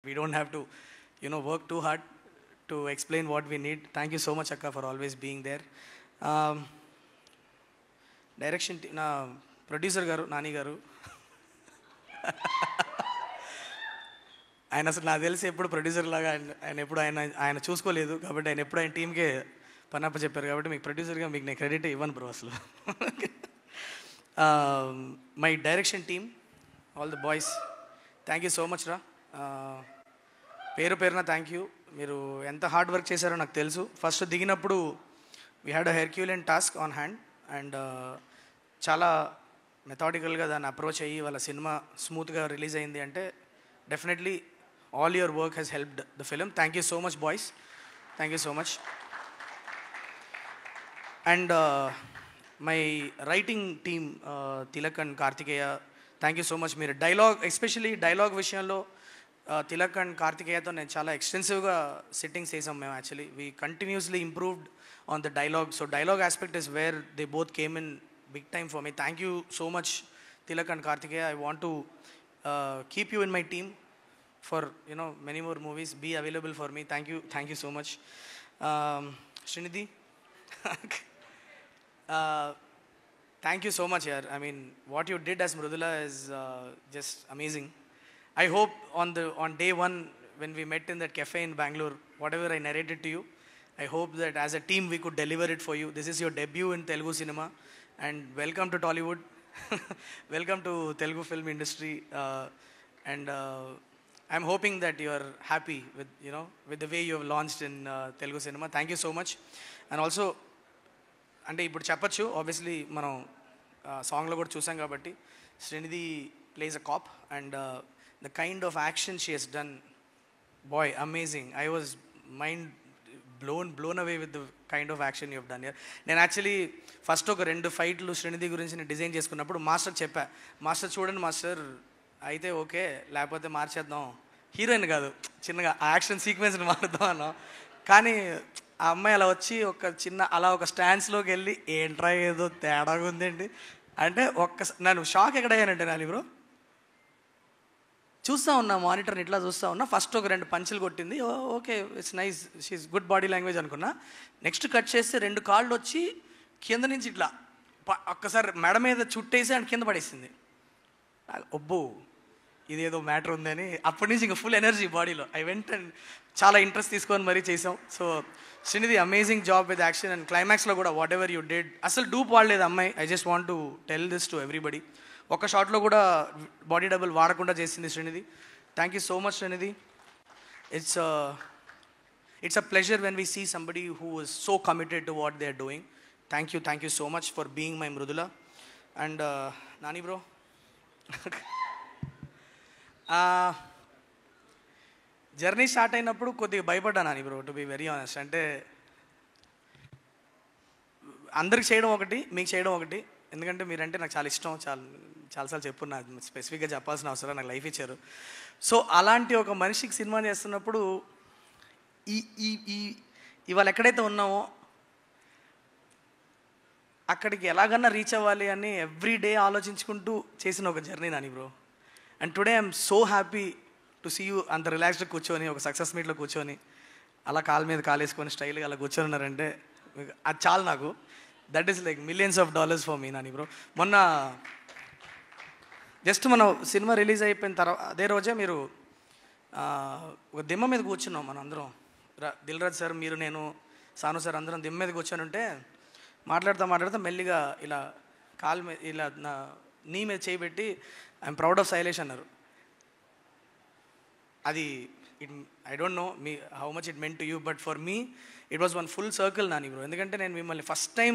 We don't have to, work too hard to explain what we need. Thank you so much, Akka, for always being there. Um, direction నా producer గారు నాని గారు, ఆయన అసలు నాకు తెలిసి ఎప్పుడు ప్రొడ్యూసర్ లాగా ఆయన ఎప్పుడు ఆయన చూసుకోలేదు, కాబట్టి ఆయన ఎప్పుడు ఆయన టీంకే పనప్ప చెప్పారు. కాబట్టి మీకు ప్రొడ్యూసర్గా మీకు నేను క్రెడిట్ ఇవ్వను బ్రో అసలు. My direction team, all the boys, thank you so much రా. పేరు పేరున థ్యాంక్ యూ. మీరు ఎంత హార్డ్ వర్క్ చేశారో నాకు తెలుసు. ఫస్ట్ దిగినప్పుడు we had a Herculean task on hand, and చాలా మెథాడికల్గా దాన్ని అప్రోచ్ అయ్యి వాళ్ళ సినిమా స్మూత్గా రిలీజ్ అయింది అంటే definitely all your work has helped the film. Thank you so much boys, thank you so much. And my writing team, Tilak and Karthikeya, thank you so much. మీరు especially dialogue విషయంలో Tilak and కార్తికేయతో నేను చాలా ఎక్స్టెన్సివ్గా sittings చేసాం మేము. Actually we continuously improved on the dialogue. So dialogue aspect is where they both came in big time for me. Thank you so much, Tilak and Kartikeya. I want to keep you in my team for many more movies. Be available for me. Thank you so much. Srinidhi, thank you so much yaar. I mean, what you did as Mrudula is just amazing. I hope on day one when we met in that cafe in Bangalore, whatever I narrated to you, I hope that as a team we could deliver it for you. This is your debut in Telugu cinema. And welcome to Tollywood. Welcome to Telugu film industry. And I'm hoping that you are happy with the way you have launched in Telugu cinema. Thank you so much. And also, అంటే ఇప్పుడు చెప్పచ్చు, obviously మనం సాంగ్లో కూడా చూసాం కాబట్టి, Srinidhi plays a cop and the kind of action she has done, boy amazing. I was mind blown away with the kind of action you have done here. నేను actually first ఒక 2 ఫైట్లు శ్రీనిధి గురించి నేను డిజైన్ చేసుకున్నప్పుడు మాస్టర్ చెప్పా, master చూడండి master, అయితే okay, లేకపోతే మార్చేద్దాం, హీరోయిన్ కాదు చిన్నగా ఆ యాక్షన్ సీక్వెన్స్ని మారుద్దాం అన్నాం. కానీ ఆ అమ్మాయి అలా వచ్చి ఒక స్టాండ్స్లోకి వెళ్ళి ఏంట్రా ఏదో తేడాగా ఉందండి అంటే నన్ను షాక్ ఎక్కడయ్యానంటే నాని బ్రో, చూస్తూ ఉన్నా మానిటర్ని ఇట్లా చూస్తూ ఉన్నా. ఫస్ట్ ఒక 2 పంచులు కొట్టింది, okay it's nice, she's good body language అనుకున్నా. నెక్స్ట్ కట్ చేస్తే 2 కాళ్ళు వచ్చి కింద నుంచి ఇట్లా ఒక్కసారి మెడ మీద చుట్టేసి అండ్ కింద పడేసింది. ఒబ్బో ఇదేదో మ్యాటర్ ఉందని అప్పటి నుంచి ఇంకా ఫుల్ ఎనర్జీ బాడీలో. ఐ వెంట అండ్ చాలా ఇంట్రెస్ట్ తీసుకొని మరీ చేసాం. So Srinidhi amazing job with action. And క్లైమాక్స్లో కూడా వాట్ ఎవర్ యూ డిడ్, అసలు డూప్ వాడలేదు అమ్మాయి. I just want to tell this to everybody. ఒక షాట్లో కూడా బాడీ డబుల్ వాడకుండా చేసింది Srinidhi. Thank you so much Srinidhi. It's a pleasure when we see somebody who is so committed to what they are doing. Thank you so much for being my Mridula. And Nani bro, journey start అయినప్పుడు కొద్దిగా భయపడ్డా Nani bro, to be very honest. అంటే అందరికి చేయడం ఒకటి, మీకు చేయడం ఒకటి. ఎందుకంటే మీరంటే నాకు చాలా ఇష్టం, చాలాసార్లు చెప్పున్నా, స్పెసిఫిక్గా చెప్పాల్సిన అవసరం, నాకు లైఫ్ ఇచ్చారు. సో అలాంటి ఒక మనిషికి సినిమా చేస్తున్నప్పుడు ఇవాళ ఎక్కడైతే ఉన్నామో అక్కడికి ఎలాగన్నా రీచ్ అవ్వాలి అని ఎవ్రీ డే ఆలోచించుకుంటూ చేసిన ఒక journey Nani bro. And today I'm so happy to see you అంత రిలాక్స్డ్గా కూర్చొని ఒక సక్సెస్ మీట్లో కూర్చొని అలా కాలు మీద కాలేసుకొని స్టైల్గా అలా కూర్చొని ఉన్నారంటే అది చాలు నాకు. That is like millions of dollars for me Nani bro. మొన్న జస్ట్ మనం సినిమా రిలీజ్ అయిపోయిన తర్వాత అదే రోజే మీరు ఒక దిమ్మ మీద కూర్చున్నాం మనం అందరం, దిల్ రాజు సార్, మీరు, నేను, సాను సార్ అందరం దిమ్మ మీద కూర్చొని ఉంటే మాట్లాడుతూ మెల్లిగా ఇలా కాలు మీద ఇలా నీ మీద చేయబెట్టి ఐఎమ్ ప్రౌడ్ ఆఫ్ శైలేష్ అన్నారు. అది I don't know how much it meant to you, but for me it was one full circle Nani bro. ఎందుకంటే నేను మిమ్మల్ని ఫస్ట్ టైం